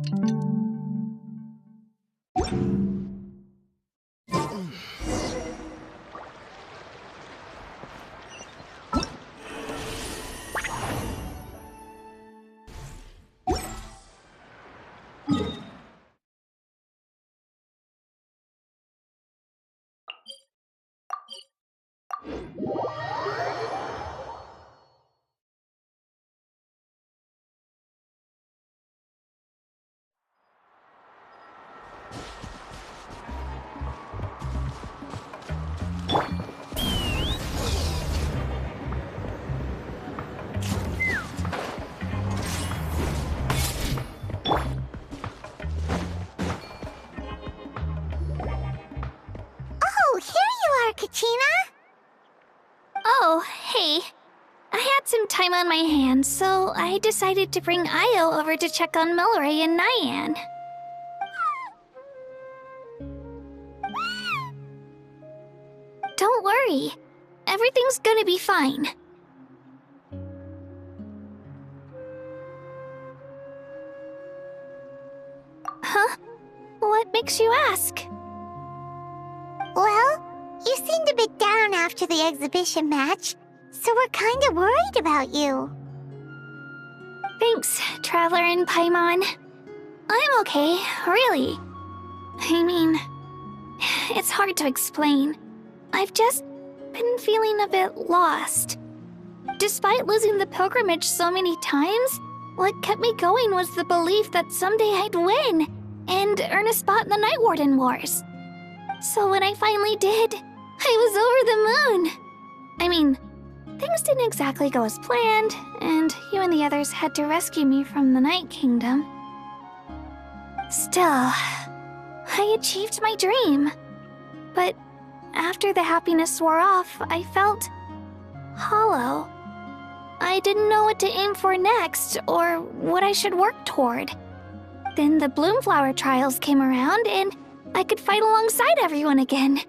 Oh, here you are, Katrina! Oh, hey. I had some time on my hands, so I decided to bring Io over to check on Melray and Nyan. Don't worry. Everything's gonna be fine. Huh? What makes you ask? Well, you seemed a bit down after the exhibition match, so we're kinda worried about you. Thanks, Traveler and Paimon. I'm okay, really. I mean, it's hard to explain. I've just been feeling a bit lost. Despite losing the pilgrimage so many times, what kept me going was the belief that someday I'd win and earn a spot in the Night Warden Wars. So when I finally did, I was over the moon. I mean, things didn't exactly go as planned, and you and the others had to rescue me from the Night Kingdom. Still, I achieved my dream. But after the happiness wore off, I felt hollow. I didn't know what to aim for next, or what I should work toward. Then the Bloomflower trials came around, and I could fight alongside everyone again.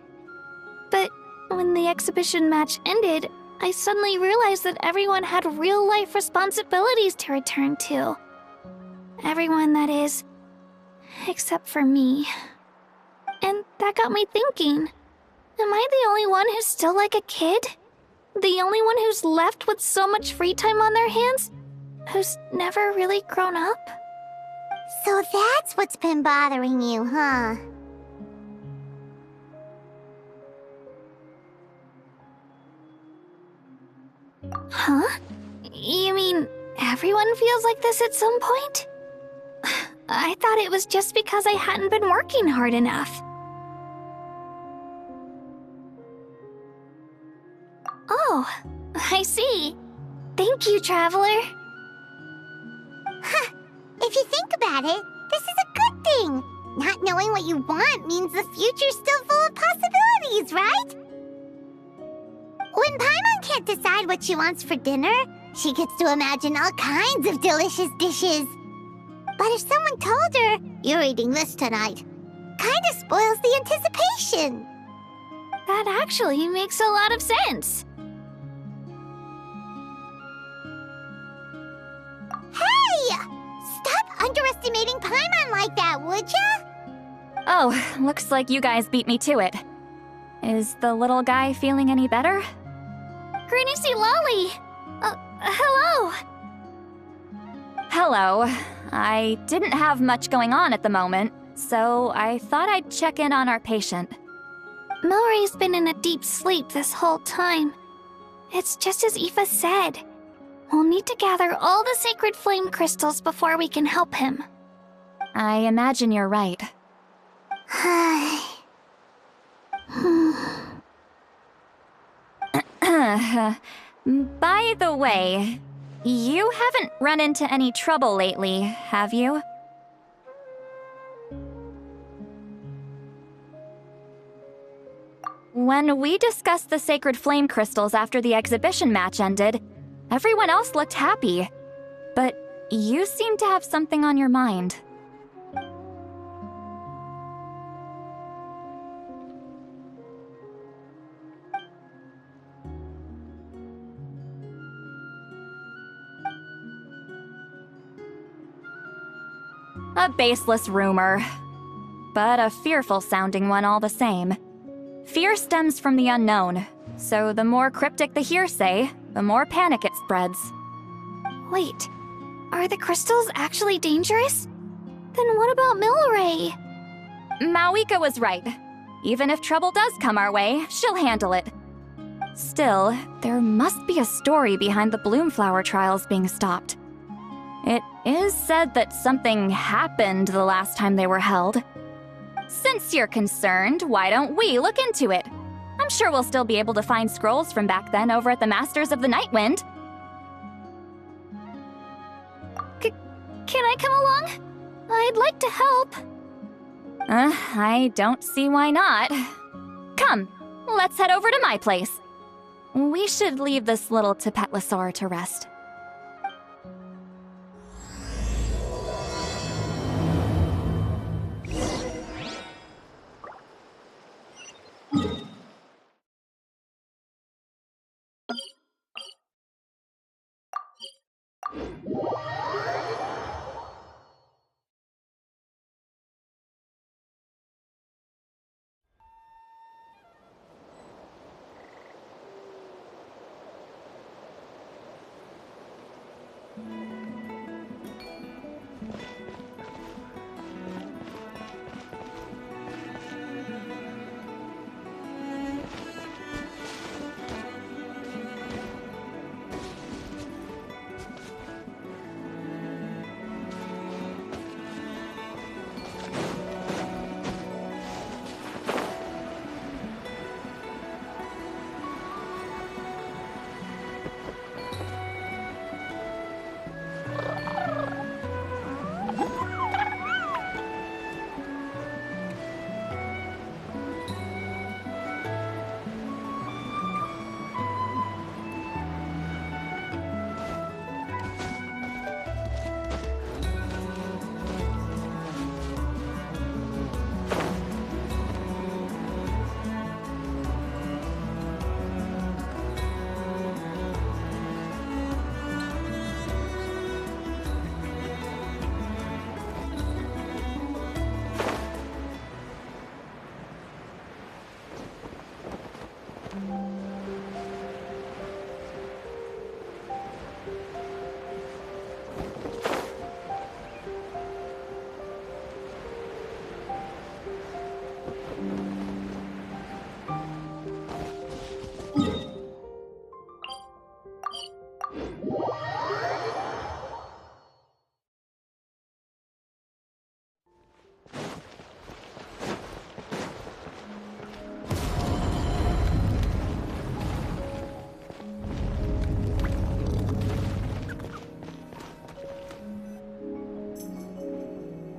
But when the exhibition match ended, I suddenly realized that everyone had real-life responsibilities to return to. Everyone, that is, except for me. And that got me thinking, am I the only one who's still like a kid? The only one who's left with so much free time on their hands? Who's never really grown up? So that's what's been bothering you, huh? Huh? You mean everyone feels like this at some point? I thought it was just because I hadn't been working hard enough. Oh, I see. Thank you, Traveler. Huh. If you think about it, this is a good thing. Not knowing what you want means the future's still full of possibilities, right? When Paimon can't decide what she wants for dinner, she gets to imagine all kinds of delicious dishes. But if someone told her, "You're eating this tonight," kinda spoils the anticipation. That actually makes a lot of sense. Hey! Stop underestimating Paimon like that, would ya? Oh, looks like you guys beat me to it. Is the little guy feeling any better? Granny C. Lolly! Hello! Hello. I didn't have much going on at the moment, so I thought I'd check in on our patient. Melray's been in a deep sleep this whole time. It's just as Aoife said. We'll need to gather all the sacred flame crystals before we can help him. I imagine you're right. By the way, you haven't run into any trouble lately, have you? When we discussed the sacred flame crystals after the exhibition match ended, everyone else looked happy. But you seem to have something on your mind. A baseless rumor, but a fearful-sounding one all the same. Fear stems from the unknown, so the more cryptic the hearsay, the more panic it spreads. Wait, are the crystals actually dangerous? Then what about Milray? Mawika was right. Even if trouble does come our way, she'll handle it. Still, there must be a story behind the Bloomflower trials being stopped. It is said that something happened the last time they were held. Since you're concerned, why don't we look into it? I'm sure we'll still be able to find scrolls from back then over at the Masters of the Nightwind. Can I come along? I'd like to help. I don't see why not. Come, let's head over to my place. We should leave this little Tapetlosaur to rest.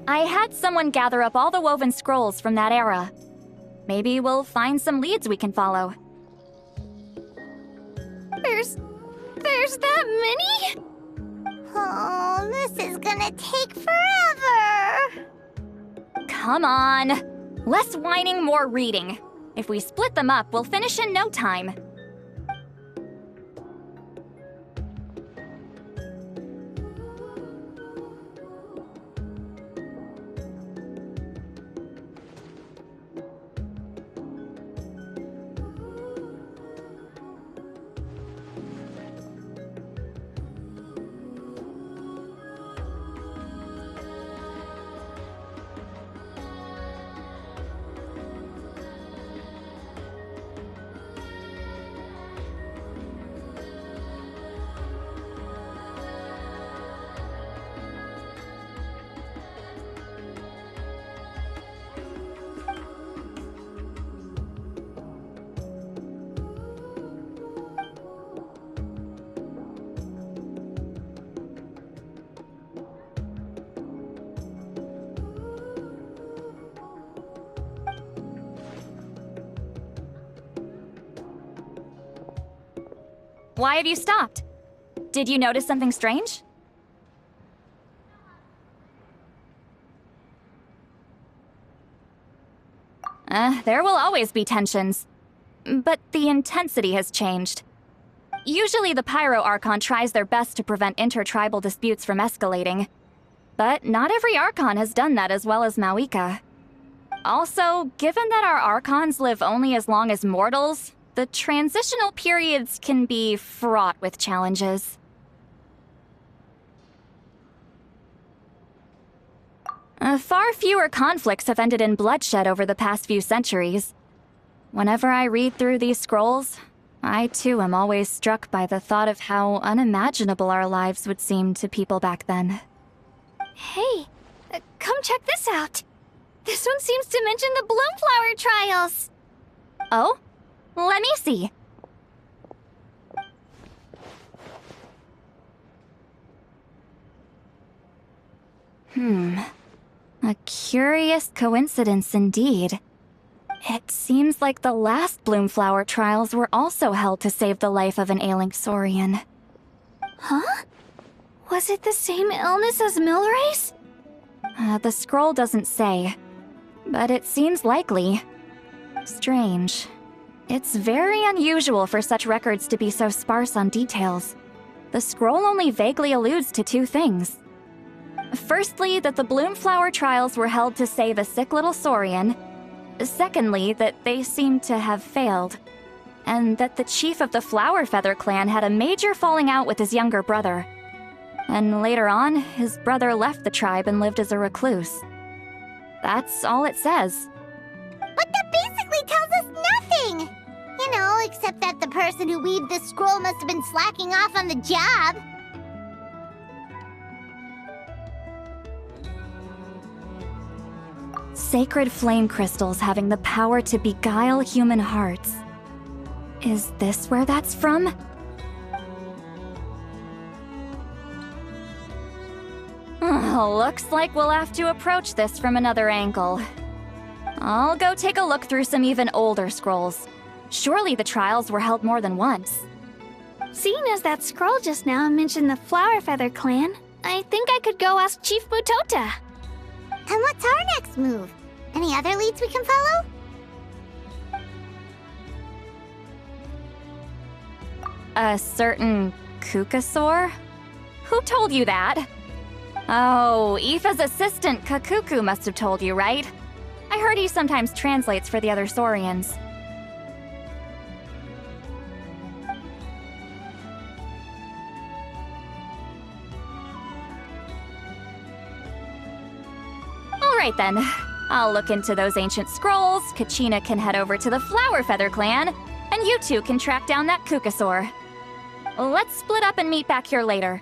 I had someone gather up all the woven scrolls from that era. Maybe we'll find some leads we can follow. There's that many? Oh, this is gonna take forever. Come on. Less whining, more reading. If we split them up, we'll finish in no time. Why have you stopped? Did you notice something strange? There will always be tensions. But the intensity has changed. Usually the Pyro Archon tries their best to prevent intertribal disputes from escalating. But not every Archon has done that as well as Mawika. Also, given that our Archons live only as long as mortals, the transitional periods can be fraught with challenges. Far fewer conflicts have ended in bloodshed over the past few centuries. Whenever I read through these scrolls, I too am always struck by the thought of how unimaginable our lives would seem to people back then. Hey, come check this out. This one seems to mention the Bloomflower trials. Oh? Let me see. A curious coincidence indeed. It seems like the last Bloomflower trials were also held to save the life of an ailing Saurian. Huh? Was it the same illness as Milrace? The scroll doesn't say, but it seems likely. Strange. It's very unusual for such records to be so sparse on details. The scroll only vaguely alludes to two things. Firstly, that the Bloomflower trials were held to save a sick little Saurian. Secondly, that they seemed to have failed. And that the chief of the Flower Feather clan had a major falling out with his younger brother. And later on, his brother left the tribe and lived as a recluse. That's all it says. But that basically tells us nothing! You know, except that the person who weaved this scroll must have been slacking off on the job. Sacred flame crystals having the power to beguile human hearts. Is this where that's from? Looks like we'll have to approach this from another angle. I'll go take a look through some even older scrolls. Surely the trials were held more than once. Seeing as that scroll just now mentioned the Flower Feather clan, I think I could go ask Chief Mutota. And what's our next move? Any other leads we can follow? A certain Kukasaur? Who told you that? Oh, Aoife's assistant Kakuku must have told you, right? I heard he sometimes translates for the other Saurians. Alright then. I'll look into those ancient scrolls, Kachina can head over to the Flower Feather clan, and you two can track down that Kukasaur. Let's split up and meet back here later.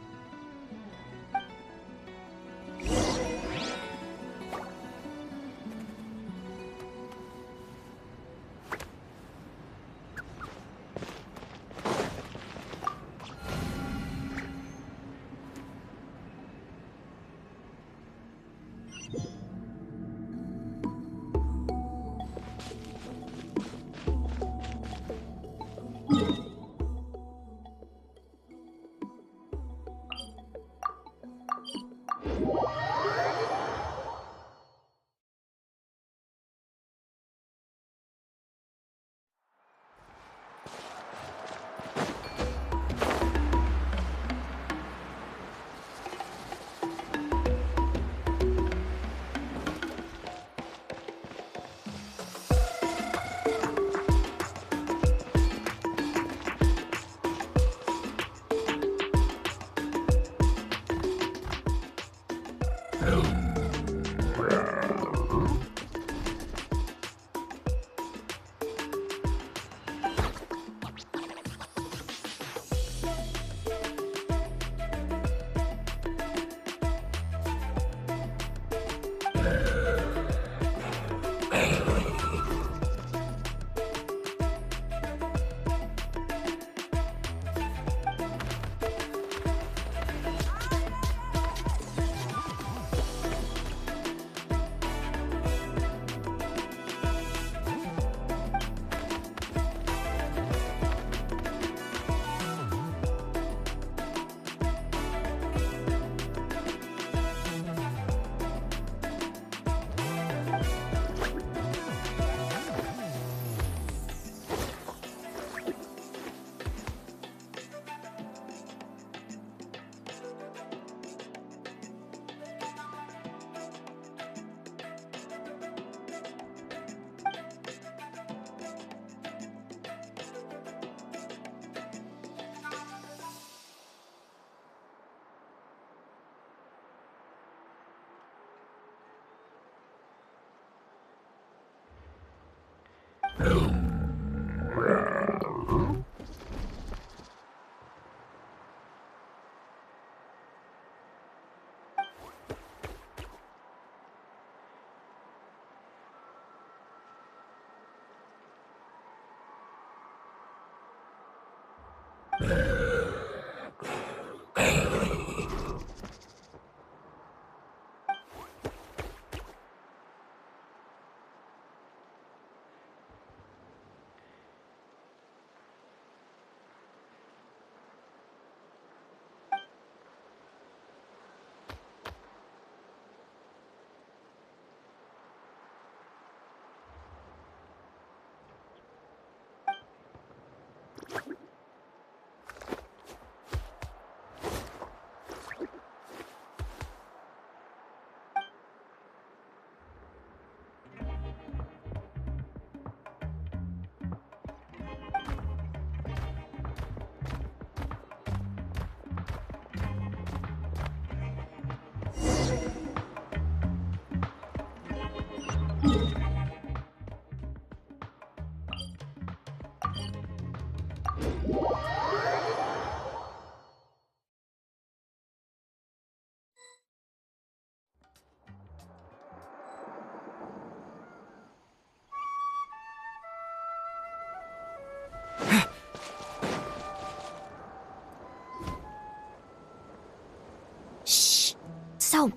So,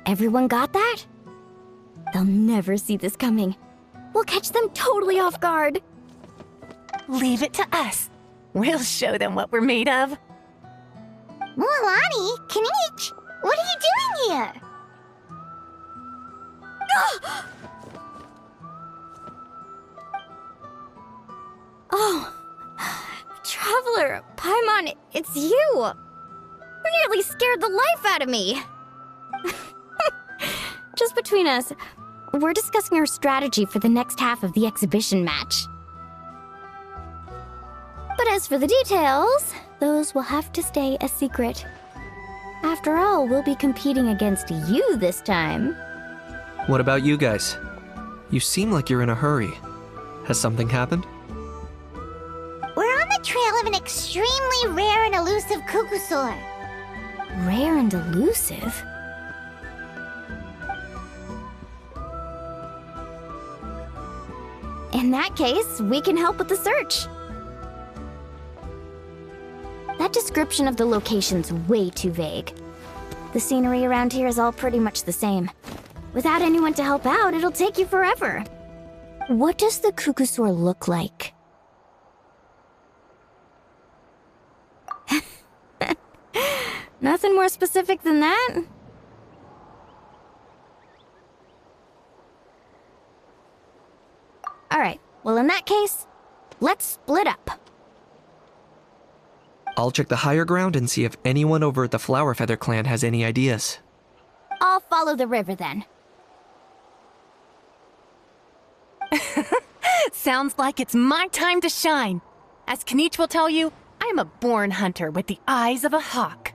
everyone got that? They'll never see this coming. We'll catch them totally off guard. Leave it to us. We'll show them what we're made of. Mualani, Kanich, what are you doing here? Oh, Traveler, Paimon, it's you! You nearly scared the life out of me! Just between us, we're discussing our strategy for the next half of the exhibition match. But as for the details, those will have to stay a secret. After all, we'll be competing against you this time. What about you guys? You seem like you're in a hurry. Has something happened? We're on the trail of an extremely rare and elusive Kukusaur. Rare and elusive? In that case, we can help with the search. That description of the location's way too vague. The scenery around here is all pretty much the same. Without anyone to help out, it'll take you forever. What does the Kukusaur look like? Nothing more specific than that? Alright, well in that case, let's split up. I'll check the higher ground and see if anyone over at the Flower Feather clan has any ideas. I'll follow the river then. Sounds like it's my time to shine. As Kanich will tell you, I'm a born hunter with the eyes of a hawk.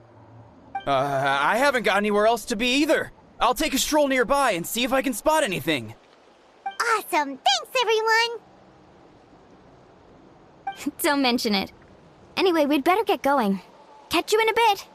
I haven't got anywhere else to be either. I'll take a stroll nearby and see if I can spot anything. Awesome, thanks everyone! Don't mention it. Anyway, we'd better get going. Catch you in a bit.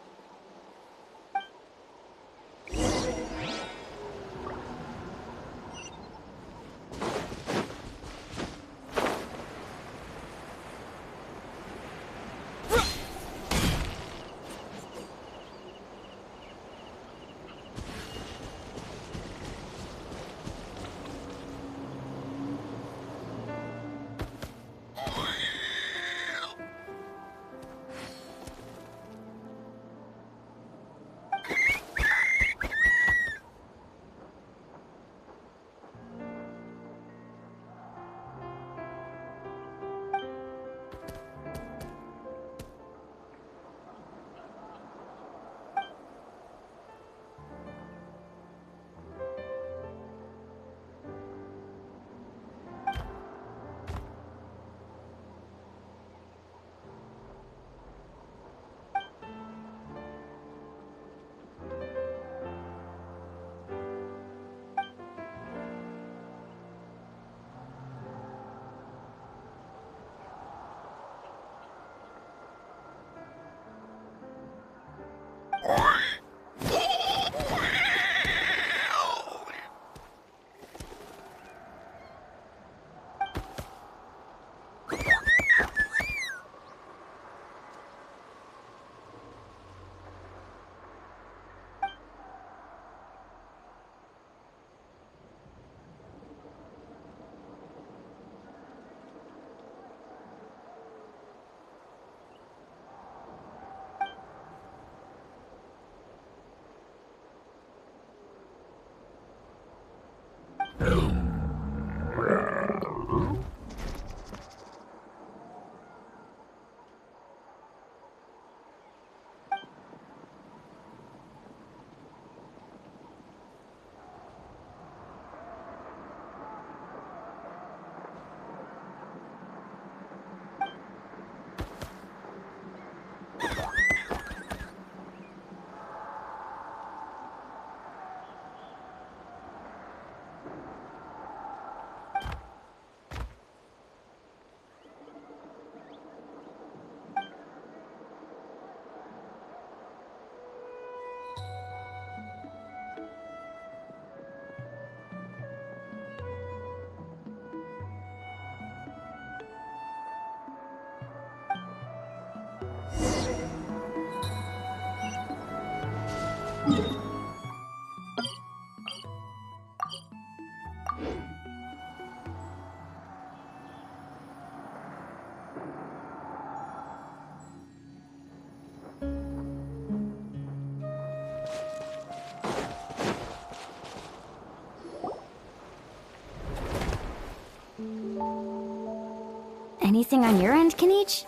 Anything on your end, Kinich?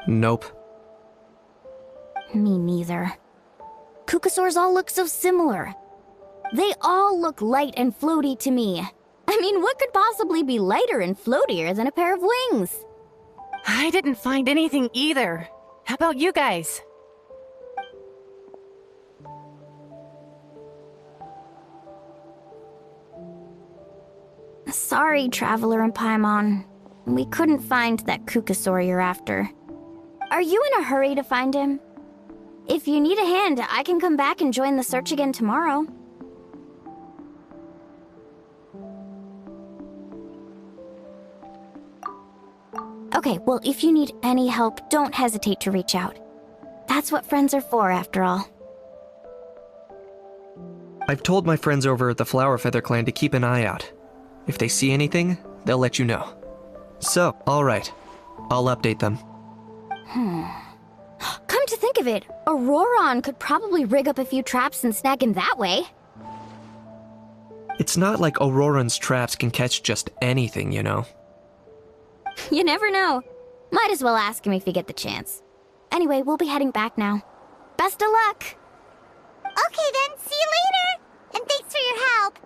Nope. Me neither. Kukasaurs all look so similar. They all look light and floaty to me. I mean, what could possibly be lighter and floatier than a pair of wings? I didn't find anything either. How about you guys? Sorry, Traveler and Paimon. We couldn't find that Kukasaur you're after. Are you in a hurry to find him? If you need a hand, I can come back and join the search again tomorrow. Okay, well, if you need any help, don't hesitate to reach out. That's what friends are for, after all. I've told my friends over at the Flower Feather Clan to keep an eye out. If they see anything, they'll let you know. So, alright. I'll update them. Come to think of it, Auroron could probably rig up a few traps and snag him that way. It's not like Auroran's traps can catch just anything, you know. You never know. Might as well ask him if you get the chance. Anyway, we'll be heading back now. Best of luck! Okay then, see you later! And thanks for your help!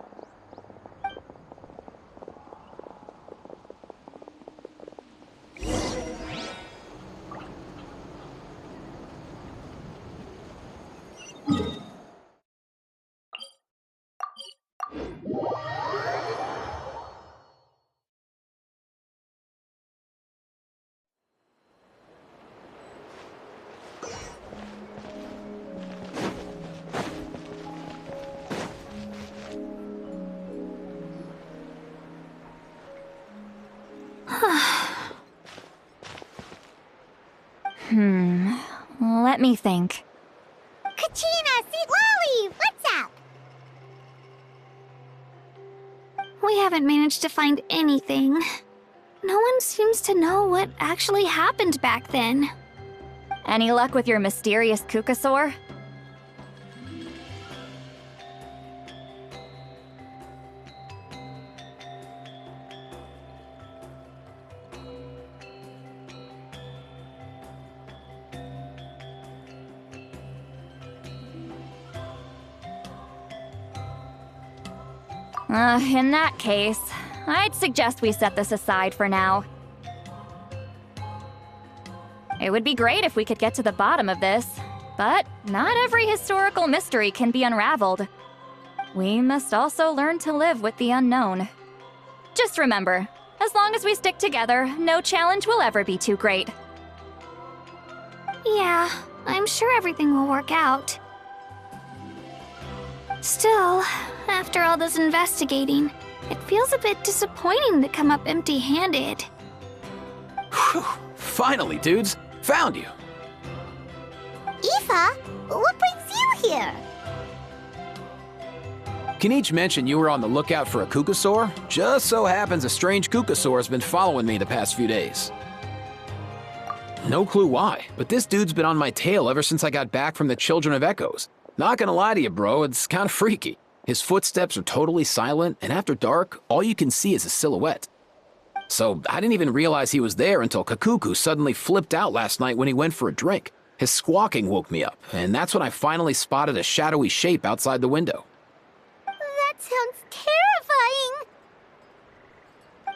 Let me think. Kachina, Seat Lolly, what's up? We haven't managed to find anything. No one seems to know what actually happened back then. Any luck with your mysterious Kukasaur? In that case, I'd suggest we set this aside for now. It would be great if we could get to the bottom of this, but not every historical mystery can be unraveled. We must also learn to live with the unknown. Just remember, as long as we stick together, no challenge will ever be too great. Yeah, I'm sure everything will work out. Still, after all this investigating, it feels a bit disappointing to come up empty-handed. Whew. Finally, dudes. Found you. Aoife, what brings you here? Kinich mentioned you were on the lookout for a Kukasaur. Just so happens a strange Kukasaur has been following me the past few days. No clue why, but this dude's been on my tail ever since I got back from the Children of Echoes. Not gonna lie to you, bro, it's kinda freaky. His footsteps are totally silent, and after dark, all you can see is a silhouette. So I didn't even realize he was there until Kakuku suddenly flipped out last night when he went for a drink. His squawking woke me up, and that's when I finally spotted a shadowy shape outside the window. That sounds terrifying.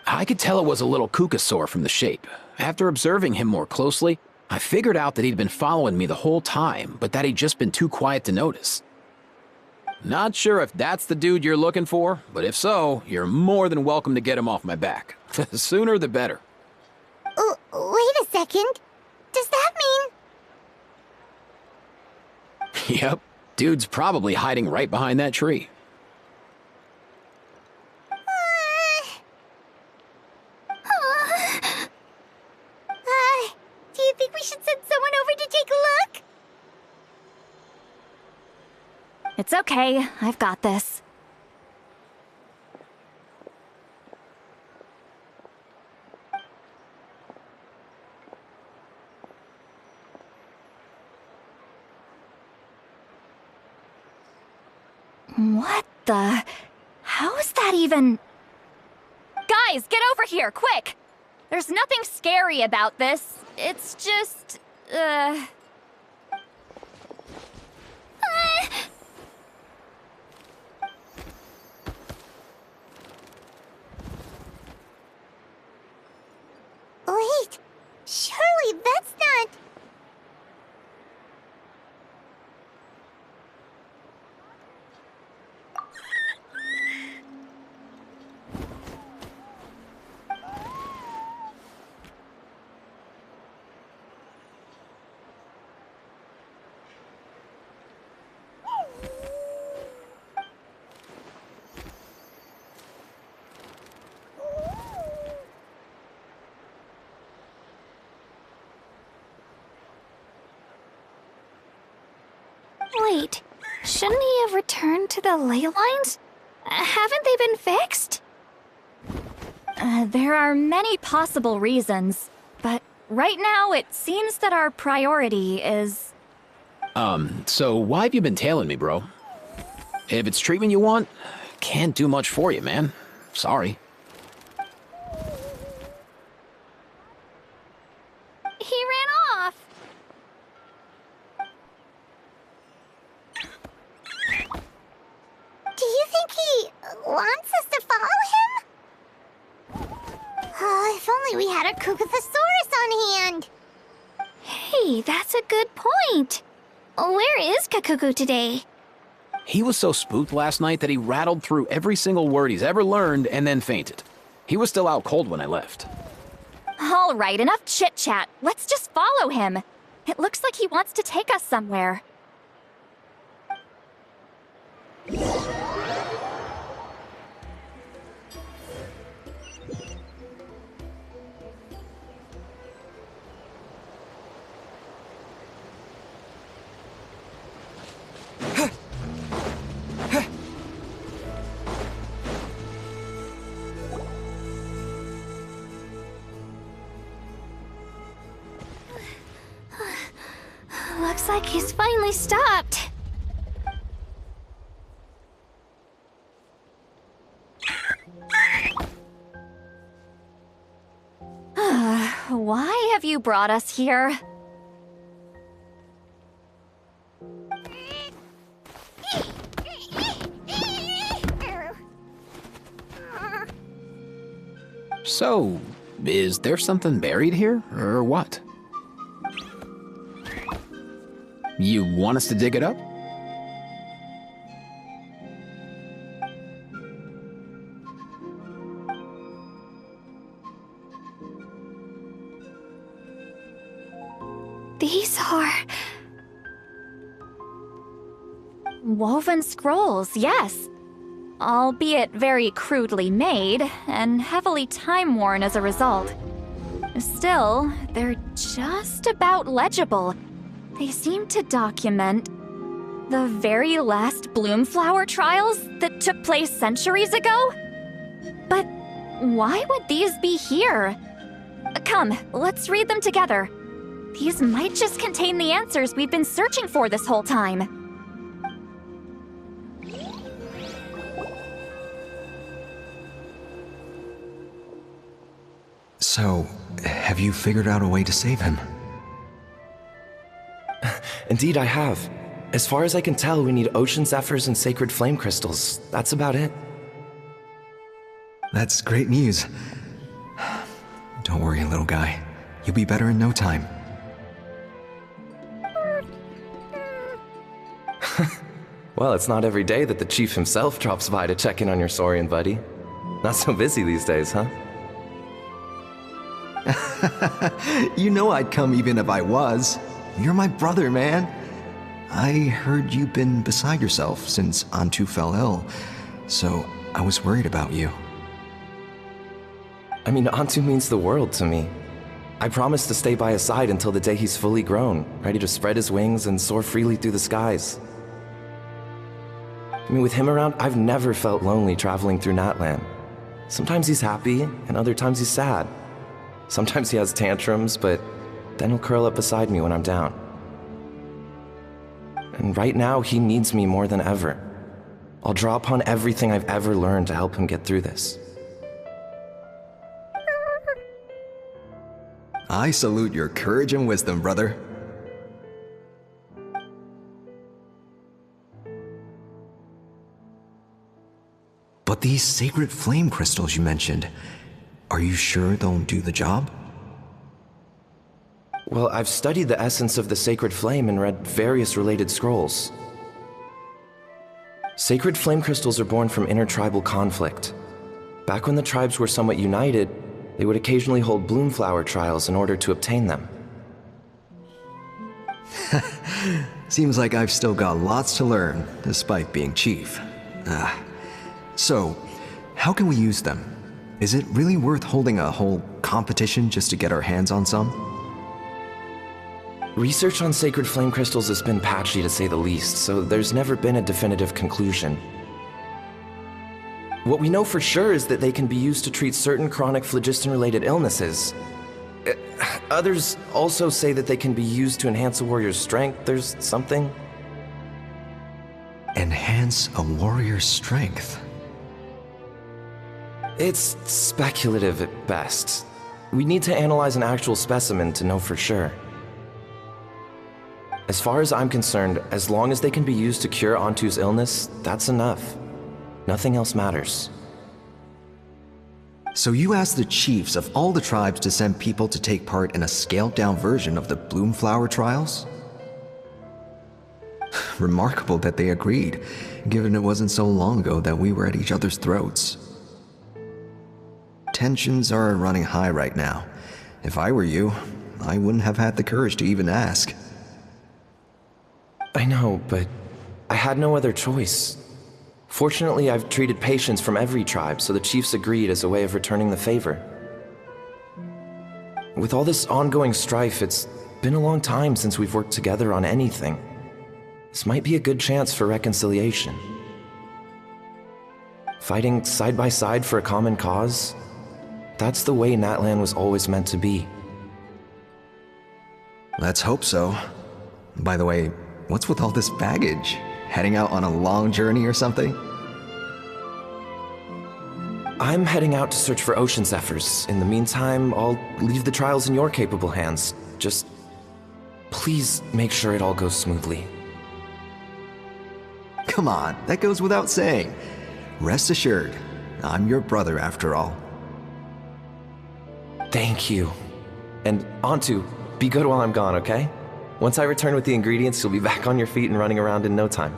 I could tell it was a little Kukasaur from the shape. After observing him more closely, I figured out that he'd been following me the whole time, but that he'd just been too quiet to notice. Not sure if that's the dude you're looking for, but if so, you're more than welcome to get him off my back. The sooner the better. Wait a second. Does that mean... Yep, dude's probably hiding right behind that tree. Do you think we should send someone over to take a look? It's okay, I've got this. What the... How is that even... Guys, get over here, quick! There's nothing scary about this. It's just... Wait, surely that's not... Wait, shouldn't he have returned to the ley lines? Haven't they been fixed? There are many possible reasons, but right now it seems that our priority is... So why have you been tailing me, bro? If it's treatment you want, can't do much for you, man. Sorry. He ran off. Do you think he wants us to follow him? If only we had a Kookasaurus on hand. Hey, that's a good point. Where is Kakuku today? He was so spooked last night that he rattled through every single word he's ever learned and then fainted. He was still out cold when I left. All right, enough chit-chat. Let's just follow him. It looks like he wants to take us somewhere. Looks like he's finally stopped. Why have you brought us here? So, is there something buried here, or what? You want us to dig it up? These are... Woven scrolls, yes. Albeit very crudely made, and heavily time-worn as a result. Still, they're just about legible. They seem to document the very last Bloomflower trials that took place centuries ago? But why would these be here? Come, let's read them together. These might just contain the answers we've been searching for this whole time. So, have you figured out a way to save him? Indeed, I have. As far as I can tell, we need ocean zephyrs and sacred flame crystals. That's about it. That's great news. Don't worry, little guy. You'll be better in no time. Well, it's not every day that the chief himself drops by to check in on your Saurian buddy. Not so busy these days, huh? You know I'd come even if I was. You're my brother, man. I heard you've been beside yourself since Antu fell ill, so I was worried about you. I mean, Antu means the world to me. I promised to stay by his side until the day he's fully grown, ready to spread his wings and soar freely through the skies. I mean, with him around, I've never felt lonely traveling through Natlan. Sometimes he's happy, and other times he's sad. Sometimes he has tantrums, but then he'll curl up beside me when I'm down. And right now, he needs me more than ever. I'll draw upon everything I've ever learned to help him get through this. I salute your courage and wisdom, brother. But these sacred flame crystals you mentioned, are you sure they'll do the job? Well, I've studied the essence of the sacred flame and read various related scrolls. Sacred flame crystals are born from intertribal conflict. Back when the tribes were somewhat united, they would occasionally hold bloomflower trials in order to obtain them. Seems like I've still got lots to learn, despite being chief. So, how can we use them? Is it really worth holding a whole competition just to get our hands on some? Research on sacred flame crystals has been patchy to say the least, so there's never been a definitive conclusion. What we know for sure is that they can be used to treat certain chronic phlogiston-related illnesses. Others also say that they can be used to enhance a warrior's strength. There's something. Enhance a warrior's strength? It's speculative at best. We need to analyze an actual specimen to know for sure. As far as I'm concerned, as long as they can be used to cure Antu's illness, that's enough. Nothing else matters. So you asked the chiefs of all the tribes to send people to take part in a scaled-down version of the Bloomflower trials? Remarkable that they agreed, given it wasn't so long ago that we were at each other's throats. Tensions are running high right now. If I were you, I wouldn't have had the courage to even ask. I know, but I had no other choice. Fortunately, I've treated patients from every tribe, so the chiefs agreed as a way of returning the favor. With all this ongoing strife, it's been a long time since we've worked together on anything. This might be a good chance for reconciliation. Fighting side by side for a common cause, that's the way Natlan was always meant to be. Let's hope so. By the way, what's with all this baggage? Heading out on a long journey or something? I'm heading out to search for ocean zephyrs. In the meantime, I'll leave the trials in your capable hands. Just please make sure it all goes smoothly. Come on, that goes without saying. Rest assured, I'm your brother after all. Thank you. And Antu, be good while I'm gone, okay? Once I return with the ingredients, you'll be back on your feet and running around in no time.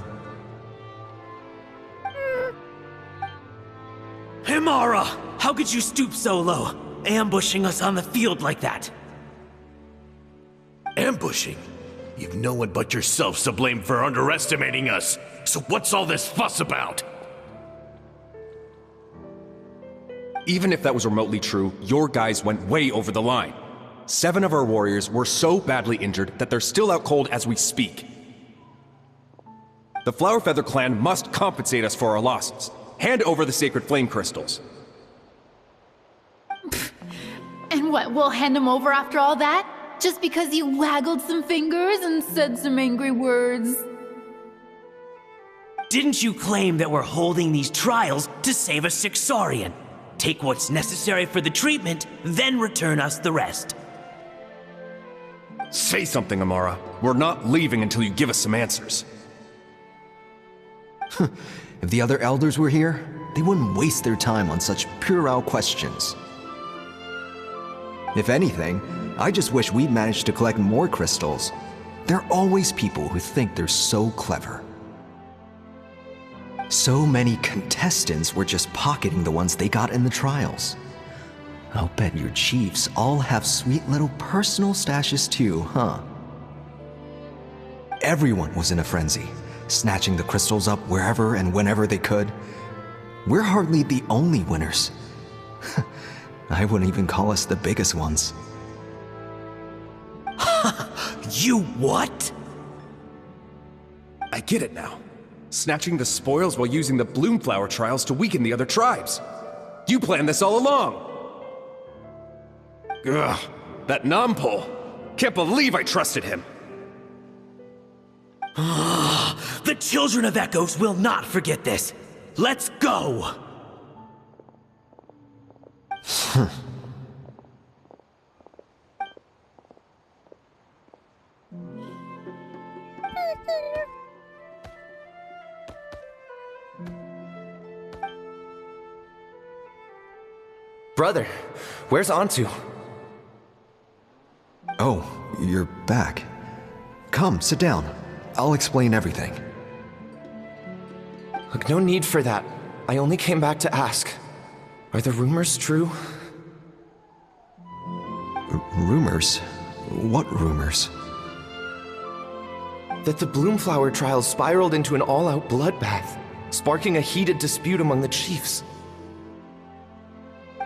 Himara! How could you stoop so low, ambushing us on the field like that? Ambushing? You've no one but yourself to blame for underestimating us. So what's all this fuss about? Even if that was remotely true, your guys went way over the line. 7 of our warriors were so badly injured that they're still out cold as we speak. The Flower Feather clan must compensate us for our losses. Hand over the sacred flame crystals. And what, we'll hand them over after all that? Just because you waggled some fingers and said some angry words? Didn't you claim that we're holding these trials to save a sick Saurian? Take what's necessary for the treatment, then return us the rest. Say something, Amara. We're not leaving until you give us some answers. If the other elders were here, they wouldn't waste their time on such puerile questions. If anything, I just wish we'd managed to collect more crystals. There are always people who think they're so clever. So many contestants were just pocketing the ones they got in the trials. I'll bet your chiefs all have sweet little personal stashes too, huh? Everyone was in a frenzy, snatching the crystals up wherever and whenever they could. We're hardly the only winners. I wouldn't even call us the biggest ones. You what? I get it now. Snatching the spoils while using the Bloomflower trials to weaken the other tribes. You planned this all along! Ugh, that Nampol. Can't believe I trusted him. The children of Echoes will not forget this. Let's go! Brother, where's Antu? Oh, you're back. Come, sit down. I'll explain everything. Look, no need for that. I only came back to ask. Are the rumors true? Rumors? What rumors? That the Bloomflower trials spiraled into an all-out bloodbath, sparking a heated dispute among the chiefs.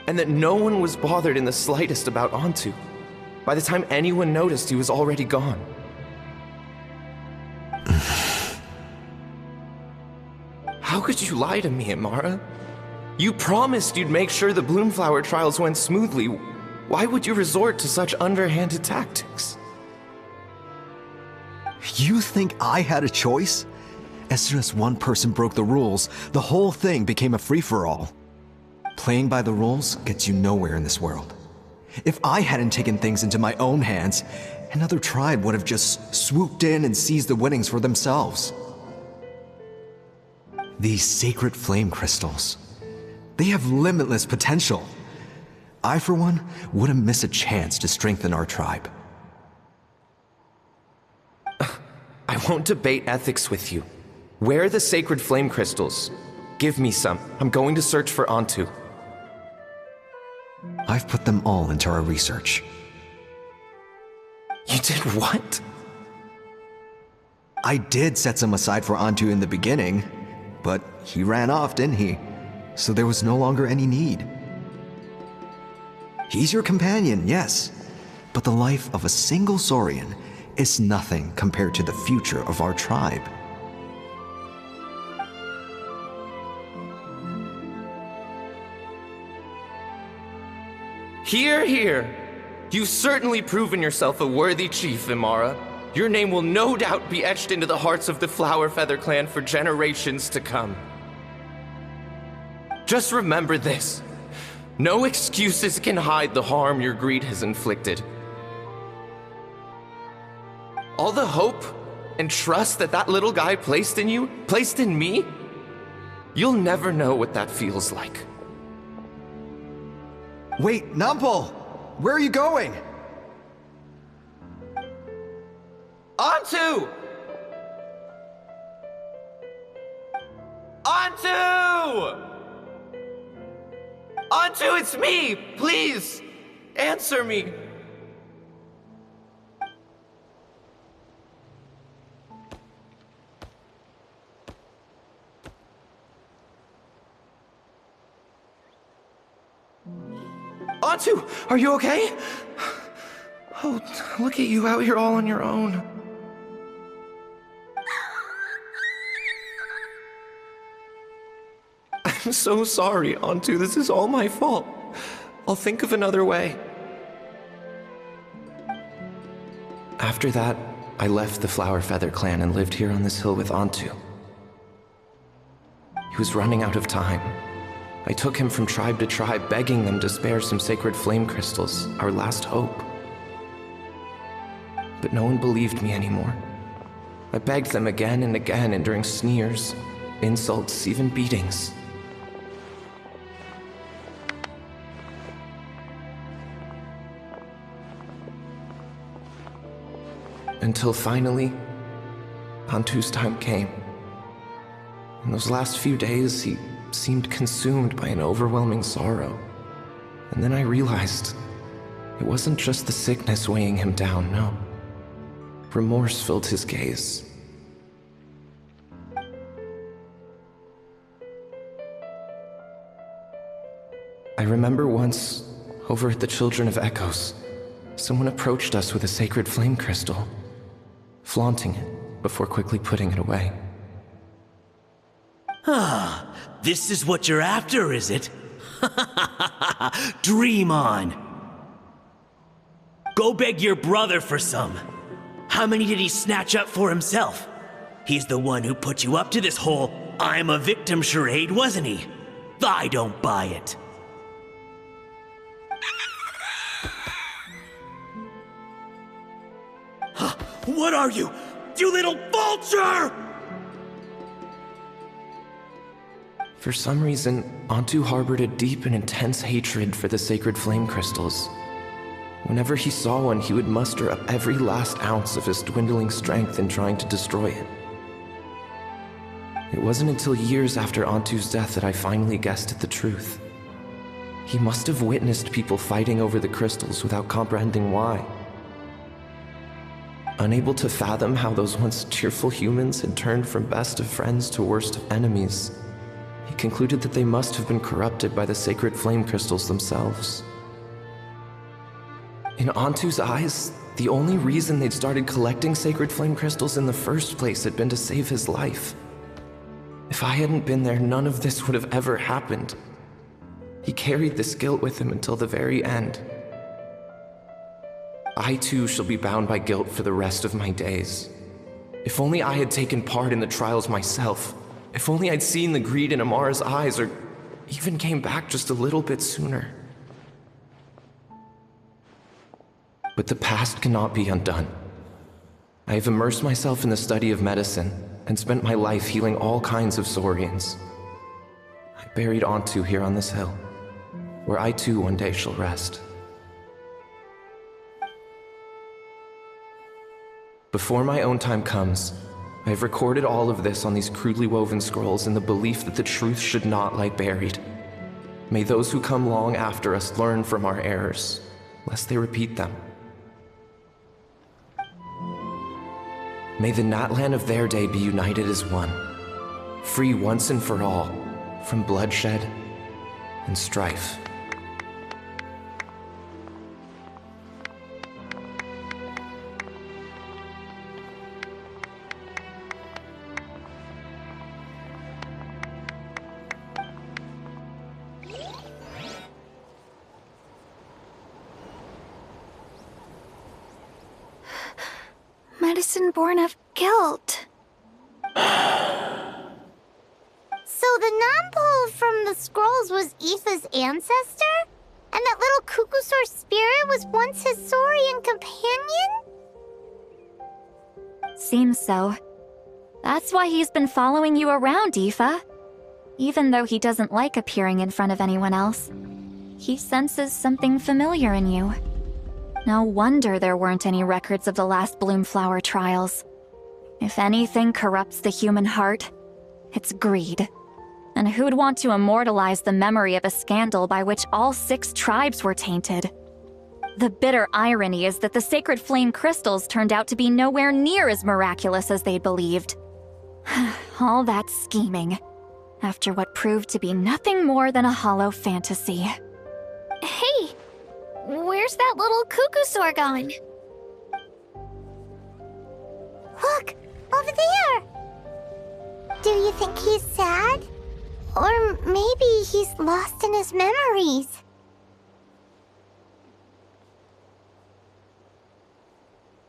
And that no one was bothered in the slightest about Antu. By the time anyone noticed, he was already gone. How could you lie to me, Amara? You promised you'd make sure the Bloomflower trials went smoothly. Why would you resort to such underhanded tactics? You think I had a choice? As soon as one person broke the rules, the whole thing became a free-for-all. Playing by the rules gets you nowhere in this world. If I hadn't taken things into my own hands, another tribe would have just swooped in and seized the winnings for themselves. These sacred flame crystals, they have limitless potential. I, for one, wouldn't miss a chance to strengthen our tribe. I won't debate ethics with you. Where are the sacred flame crystals? Give me some. I'm going to search for Antu. I've put them all into our research. You did what? I did set some aside for Antu in the beginning, but he ran off, didn't he? So there was no longer any need. He's your companion, yes, but the life of a single Saurian is nothing compared to the future of our tribe. Hear, hear. You've certainly proven yourself a worthy chief, Imara. Your name will no doubt be etched into the hearts of the Flower Feather clan for generations to come. Just remember this. No excuses can hide the harm your greed has inflicted. All the hope and trust that that little guy placed in you, placed in me, you'll never know what that feels like. Wait, Nampol! Where are you going? Antu! Antu! Antu, it's me! Please! Answer me! Antu, are you okay? Oh, look at you out here all on your own. I'm so sorry, Antu. This is all my fault. I'll think of another way. After that, I left the Flower Feather clan and lived here on this hill with Antu. He was running out of time, I took him from tribe to tribe, begging them to spare some sacred flame crystals, our last hope. But no one believed me anymore. I begged them again and again, enduring sneers, insults, even beatings. Until finally, Antu's time came. In those last few days, he seemed consumed by an overwhelming sorrow. And then I realized it wasn't just the sickness weighing him down, no. Remorse filled his gaze. I remember once, over at the Children of Echoes, someone approached us with a sacred flame crystal, flaunting it before quickly putting it away. Ah, this is what you're after, is it? Dream on. Go beg your brother for some. How many did he snatch up for himself? He's the one who put you up to this whole I'm a victim charade, wasn't he? I don't buy it. What are you? You little vulture! For some reason, Antu harbored a deep and intense hatred for the sacred flame crystals. Whenever he saw one, he would muster up every last ounce of his dwindling strength in trying to destroy it. It wasn't until years after Antu's death that I finally guessed at the truth. He must have witnessed people fighting over the crystals without comprehending why. Unable to fathom how those once cheerful humans had turned from best of friends to worst of enemies, he concluded that they must have been corrupted by the sacred flame crystals themselves. In Antu's eyes, the only reason they'd started collecting sacred flame crystals in the first place had been to save his life. If I hadn't been there, none of this would have ever happened. He carried this guilt with him until the very end. I too shall be bound by guilt for the rest of my days. If only I had taken part in the trials myself. If only I'd seen the greed in Amara's eyes, or even came back just a little bit sooner. But the past cannot be undone. I have immersed myself in the study of medicine and spent my life healing all kinds of Saurians. I buried Antu here on this hill, where I too one day shall rest. Before my own time comes, I have recorded all of this on these crudely woven scrolls in the belief that the truth should not lie buried. May those who come long after us learn from our errors, lest they repeat them. May the Natlan of their day be united as one, free once and for all from bloodshed and strife. Medicine born of guilt. So the non-pole from the scrolls was Aoife's ancestor? And that little Cuckoosaur spirit was once his Saurian companion? Seems so. That's why he's been following you around, Aoife. Even though he doesn't like appearing in front of anyone else, he senses something familiar in you. No wonder there weren't any records of the last Bloomflower trials. If anything corrupts the human heart, it's greed. And who'd want to immortalize the memory of a scandal by which all 6 tribes were tainted? The bitter irony is that the sacred flame crystals turned out to be nowhere near as miraculous as they'd believed. All that scheming, after what proved to be nothing more than a hollow fantasy. Hey! Where's that little Cuckoosaur gone? Look! Over there! Do you think he's sad? Or maybe he's lost in his memories?